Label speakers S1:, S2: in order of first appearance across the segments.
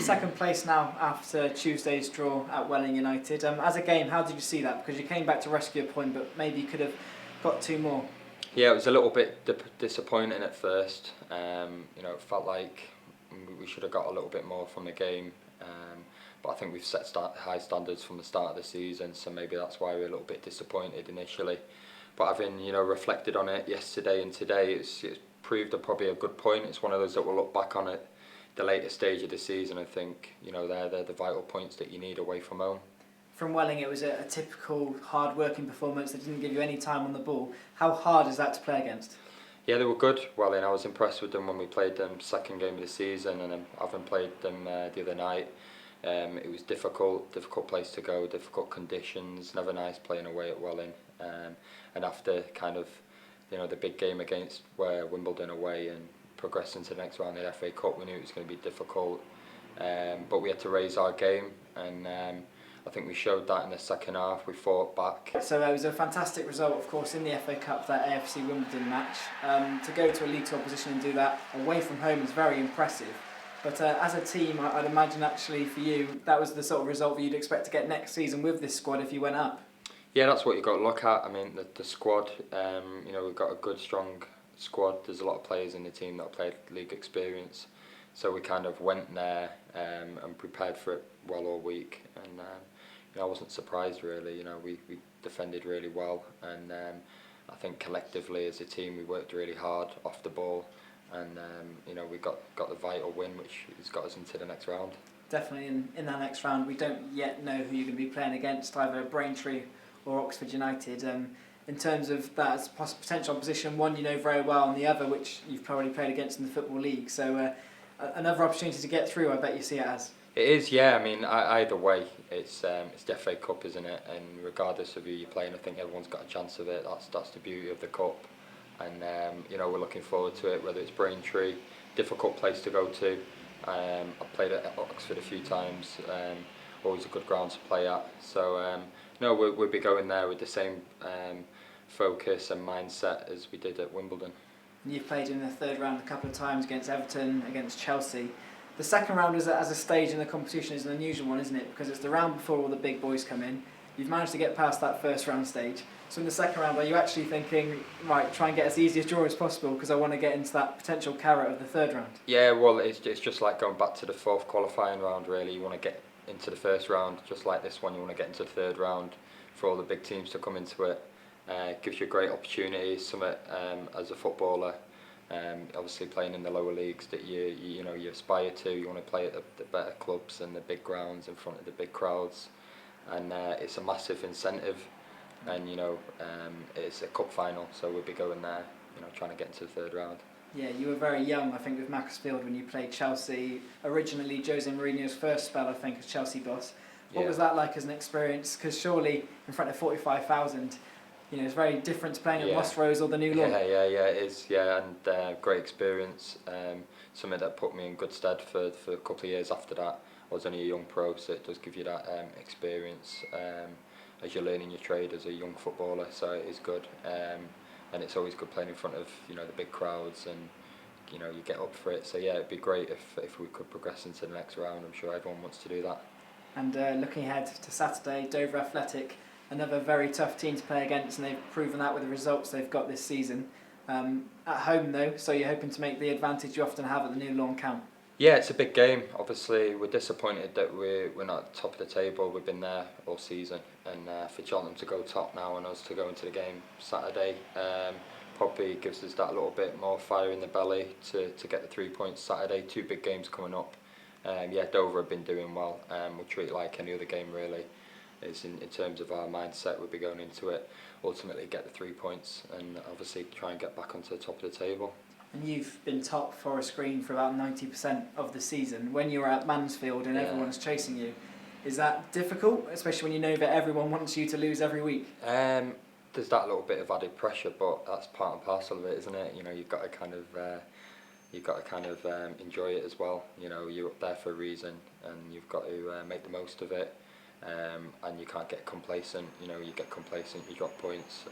S1: Second place now after Tuesday's draw at Welling United. As a game, how did you see that? Because you came back to rescue a point, but maybe you could have got two more.
S2: Yeah, it was a little bit disappointing at first. It felt like we should have got a little bit more from the game. But I think we've set high standards from the start of the season, so maybe that's why we're a little bit disappointed initially. But having reflected on it yesterday and today, it's proved probably a good point. It's one of those that we'll look back on at the later stage of the season and think, they're the vital points that you need away from home.
S1: From Welling, it was a typical hard-working performance that didn't give you any time on the ball. How hard is that to play against?
S2: Yeah, they were good. Welling, I was impressed with them when we played them second game of the season, and having played them the other night, it was difficult place to go, difficult conditions. Never nice playing away at Welling, and after kind of the big game against Wimbledon away and progressing to the next round of the FA Cup, we knew it was going to be difficult, but we had to raise our game, and I think we showed that in the second half. We fought back.
S1: So it was a fantastic result, of course, in the FA Cup, that AFC Wimbledon match. To go to a League 2 opposition and do that away from home is very impressive. But as a team, I'd imagine actually for you, that was the sort of result that you'd expect to get next season with this squad if you went up.
S2: Yeah, that's what you've got to look at. I mean, the squad, we've got a good, strong squad. There's a lot of players in the team that have played league experience. So we kind of went there and prepared for it well all week. And I wasn't surprised really. We defended really well. And I think collectively as a team we worked really hard off the ball. And we got the vital win, which has got us into the next round.
S1: Definitely in that next round, we don't yet know who you're going to be playing against, either Braintree or Oxford United. In terms of that as potential opposition, one you know very well, and the other which you've probably played against in the Football League. So another opportunity to get through, I bet you see it as.
S2: It is, yeah. I mean, either way, it's the FA Cup, isn't it? And regardless of who you're playing, I think everyone's got a chance of it. That's the beauty of the cup. And we're looking forward to it. Whether it's Braintree, difficult place to go to. I've played at Oxford a few times. Always a good ground to play at. So we'll be going there with the same focus and mindset as we did at Wimbledon.
S1: You've played in the third round a couple of times against Everton, against Chelsea. The second round as a stage in the competition is an unusual one, isn't it? Because it's the round before all the big boys come in. You've managed to get past that first round stage. So in the second round, are you actually thinking, right, try and get as easy a draw as possible because I want to get into that potential carrot of the third round?
S2: Yeah, well, it's just like going back to the fourth qualifying round, really. You want to get into the first round, just like this one. You want to get into the third round for all the big teams to come into it. Gives you a great opportunity, as a footballer. Obviously playing in the lower leagues that you aspire to. You want to play at the better clubs and the big grounds in front of the big crowds, and it's a massive incentive. And it's a cup final, so we'll be going there, trying to get into the third round.
S1: Yeah, you were very young, I think, with Macclesfield when you played Chelsea. Originally, Jose Mourinho's first spell, I think, as Chelsea boss. What was that like as an experience? Because surely in front of 45,000. It's very different to playing at Moss Rose or the New Lawn.
S2: Yeah, it is. Yeah, and great experience. Something that put me in good stead for a couple of years after that. I was only a young pro, so it does give you that experience as you're learning your trade as a young footballer. So it is good, and it's always good playing in front of the big crowds, and you get up for it. So yeah, it'd be great if we could progress into the next round. I'm sure everyone wants to do that.
S1: And looking ahead to Saturday, Dover Athletic. Another very tough team to play against, and they've proven that with the results they've got this season. At home though, so you're hoping to make the advantage you often have at the New Lawn count.
S2: Yeah, it's a big game. Obviously, we're disappointed that we're not at the top of the table. We've been there all season, and for Cheltenham to go top now and us to go into the game Saturday probably gives us that little bit more fire in the belly to get the 3 points Saturday. Two big games coming up. Dover have been doing well. We'll treat it like any other game really. Is in terms of our mindset, we'll be going into it, ultimately get the 3 points and obviously try and get back onto the top of the table.
S1: And you've been top Forest Green for about 90% of the season. When you're at Mansfield and everyone's chasing you, is that difficult, especially when you know that everyone wants you to lose every week?
S2: There's that little bit of added pressure, but that's part and parcel of it, isn't it? You've got to kind of enjoy it as well. You're up there for a reason, and you've got to make the most of it. And you can't get complacent. You get complacent, you drop points.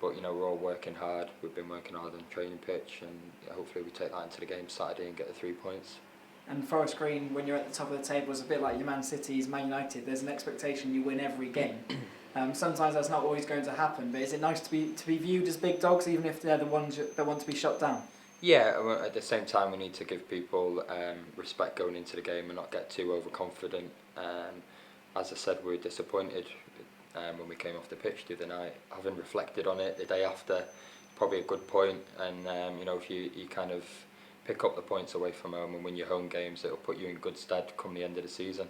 S2: But we're all working hard. We've been working hard on the training pitch, and hopefully we take that into the game Saturday and get the 3 points.
S1: And Forest Green, when you're at the top of the table, is a bit like your Man City's, Man United. There's an expectation you win every game. Sometimes that's not always going to happen, but is it nice to be viewed as big dogs, even if they're the ones that want to be shut down?
S2: Yeah, well, at the same time we need to give people respect going into the game and not get too overconfident. As I said, we were disappointed when we came off the pitch the other night. Having reflected on it the day after, probably a good point, and if you kind of pick up the points away from home and win your home games, it'll put you in good stead come the end of the season.